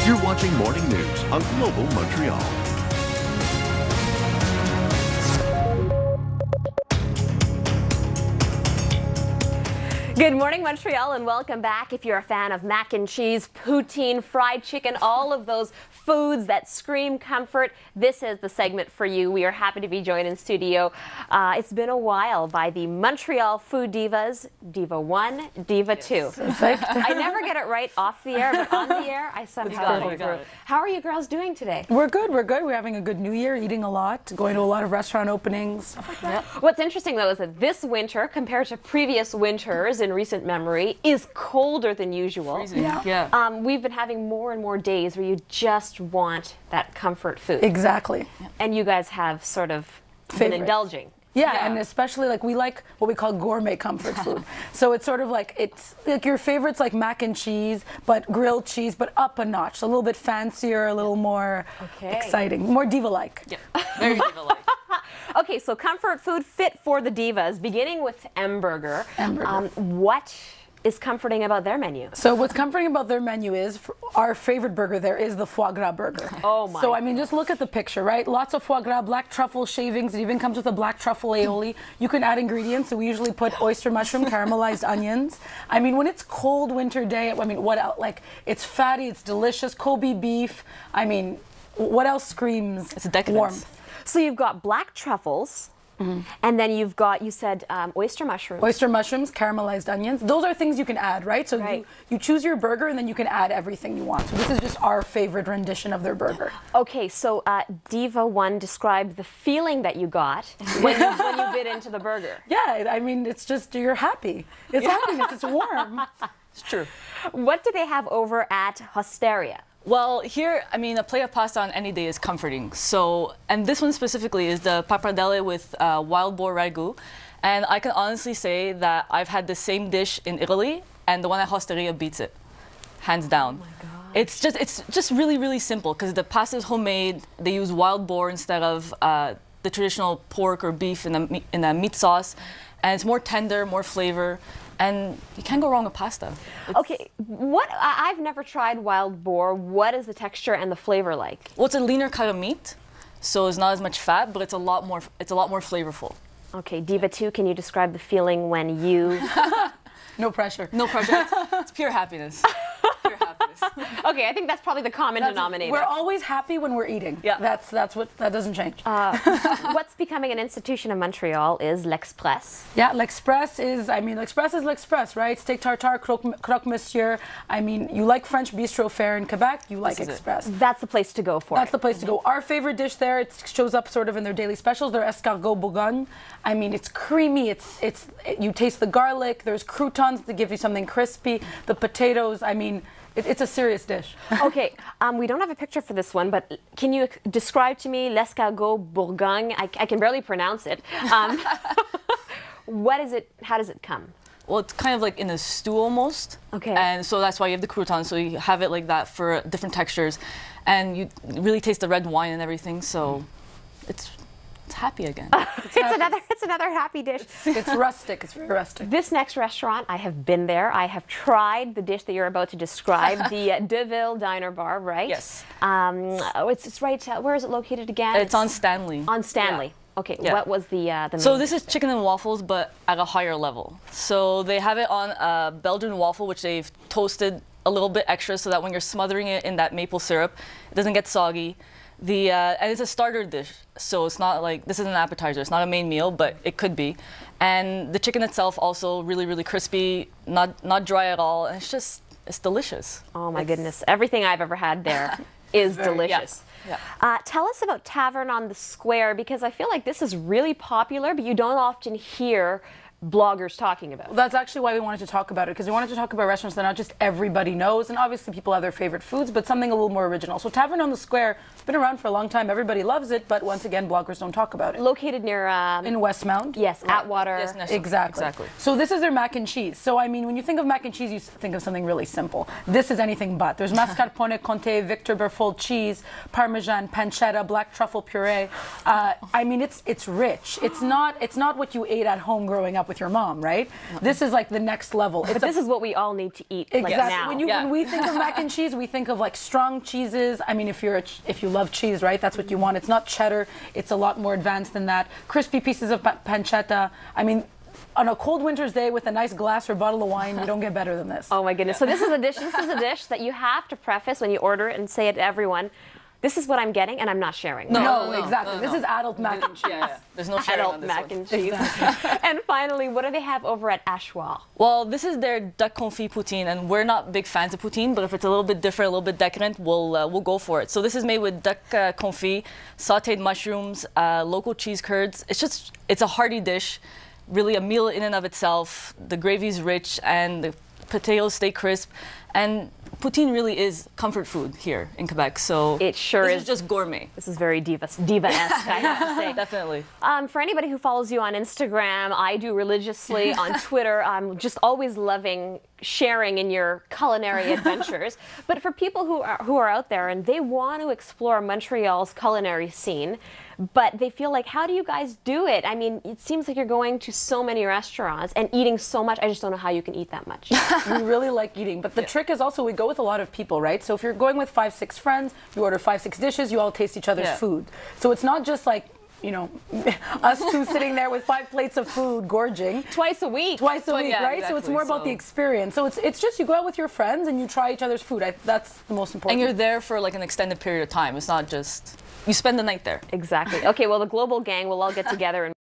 You're watching Morning News on Global Montreal. Good morning, Montreal, and welcome back. If you're a fan of mac and cheese, poutine, fried chicken, all of those foods that scream comfort, this is the segment for you. We are happy to be joined in studio. It's been a while by the Montreal food divas, Diva 1, Diva 2. I never get it right off the air, but on the air, I somehow pull through. How are you girls doing today? We're good, we're good. We're having a good New Year, eating a lot, going to a lot of restaurant openings, stuff like that. What's interesting, though, is that this winter, compared to previous winters in recent memory, is colder than usual. Yeah. We've been having more and more days where you just want that comfort food. Exactly. And you guys have sort of been indulging. Yeah, and especially like we like what we call gourmet comfort food. So it's sort of like, it's like your favorites like mac and cheese, but grilled cheese, but up a notch, a little bit fancier, a little more exciting, more diva-like. Yeah, very diva-like. Okay, so comfort food fit for the divas, beginning with Brgr. What is comforting about their menu? So what's comforting about their menu is, our favorite burger there is the foie gras burger. Oh my. So I mean, just look at the picture, right? Lots of foie gras, black truffle shavings. It even comes with a black truffle aioli. You can add ingredients. So we usually put oyster mushroom, caramelized onions. I mean, when it's cold winter day, I mean, what else? Like, it's fatty, it's delicious, Kobe beef. I mean, what else screams it's decadence. Warmth? So you've got black truffles. And then you've got, you said, oyster mushrooms. Oyster mushrooms, caramelized onions. Those are things you can add, right? So you choose your burger and then you can add everything you want. So this is just our favorite rendition of their burger. Okay, so Diva 1 described the feeling that you got when you bit into the burger. Yeah, I mean, it's just, you're happy. It's happiness, it's warm. It's true. What do they have over at Hostaria? Well, here, I mean, a plate of pasta on any day is comforting. So, and this one specifically is the pappardelle with wild boar ragu. And I can honestly say that I've had the same dish in Italy, and the one at Hostaria beats it, hands down. Oh my God. It's just really, really simple because the pasta is homemade. They use wild boar instead of the traditional pork or beef in a meat sauce, and it's more tender, more flavor. And you can't go wrong with pasta. Okay, I've never tried wild boar. What is the texture and the flavor like? Well, it's a leaner cut of meat, so it's not as much fat, but it's a lot more flavorful. Okay, Diva 2, can you describe the feeling when you... No pressure. No pressure. It's pure happiness. Pure happiness. Okay, I think that's probably the common denominator. We're always happy when we're eating. Yeah. That doesn't change. What's becoming an institution of Montreal is l'Express. Yeah, l'Express is, I mean, l'Express is l'Express, right? Steak tartare, croque monsieur. I mean, you like French bistro fare in Quebec, you like Express. That's the place to go for That's the place to go. Our favorite dish there, it shows up sort of in their daily specials, their escargots Bourgogne. I mean, it's creamy, you taste the garlic, there's croutons to give you something crispy, the potatoes, I mean, it's a serious dish. Okay, we don't have a picture for this one, but can you describe to me l'escargot Bourgogne? I can barely pronounce it. What is it? How does it come? Well, it's kind of like in a stew almost. Okay. And so that's why you have the croutons, so you have it like that for different textures. And you really taste the red wine and everything, so it's happy again. It's another happy dish. It's rustic. It's very rustic. This next restaurant, I have been there. I have tried the dish that you're about to describe, the Deville Diner Bar, right? Yes. It's right. Where is it located again? It's on Stanley. On Stanley. Yeah. Okay. Yeah. What was the main So this is chicken and waffles, but at a higher level. So they have it on a Belgian waffle, which they've toasted a little bit extra, so that when you're smothering it in that maple syrup, it doesn't get soggy. And it's a starter dish, so it's not like, this is an appetizer, it's not a main meal, but it could be. And the chicken itself also really, really crispy, not dry at all, and it's delicious. Oh my goodness, everything I've ever had there is delicious. Yeah. Tell us about Tavern on the Square, because I feel like this is really popular, but you don't often hear bloggers talking about. Well, that's actually why we wanted to talk about it, because we wanted to talk about restaurants that not just everybody knows, and obviously people have their favorite foods, but something a little more original. So Tavern on the Square, it's been around for a long time. Everybody loves it, but once again, bloggers don't talk about it. Located near... in Westmount. Yes, Atwater. Yes, exactly. So this is their mac and cheese. So I mean, when you think of mac and cheese, you think of something really simple. This is anything but. There's mascarpone, Comté, Victor Berthold cheese, Parmesan, pancetta, black truffle puree. I mean, it's rich. It's not what you ate at home growing up with with your mom, right? This is like the next level. But this is what we all need to eat Exactly. like now. When we think of mac and cheese, we think of like strong cheeses. I mean, if you love cheese, right, that's what you want. It's not cheddar. It's a lot more advanced than that. Crispy pieces of pancetta. I mean, on a cold winter's day with a nice glass or bottle of wine, you don't get better than this. Oh my goodness. So this is a dish. This is a dish that you have to preface when you order it and say it to everyone. This is what I'm getting, and I'm not sharing. No, exactly. This is adult mac and cheese. There's no sharing Adult on this mac one. and cheese. And finally, what do they have over at Hachoir? Well, this is their duck confit poutine, and we're not big fans of poutine, but if it's a little bit different, a little bit decadent, we'll go for it. So this is made with duck confit, sautéed mushrooms, local cheese curds. It's a hearty dish, really a meal in and of itself. The gravy's rich, and the potatoes stay crisp, and poutine really is comfort food here in Quebec. So it sure is just gourmet. This is very diva-esque, I have to say. Definitely. For anybody who follows you on Instagram, I do religiously on Twitter. I'm just always loving sharing in your culinary adventures. But for people who are out there and they want to explore Montreal's culinary scene, but they feel like, how do you guys do it? I mean, it seems like you're going to so many restaurants and eating so much. I just don't know how you can eat that much. We really like eating, but the trick is also we go with a lot of people, right? So if you're going with 5-6 friends, you order 5-6 dishes, you all taste each other's food. So it's not just like, you know, us two sitting there with 5 plates of food, gorging. Twice a week, right? Exactly. So it's more about the experience. So it's just you go out with your friends and you try each other's food. That's the most important. And you're there for like an extended period of time. It's not just, you spend the night there. Exactly. Okay, well, the global gang will all get together and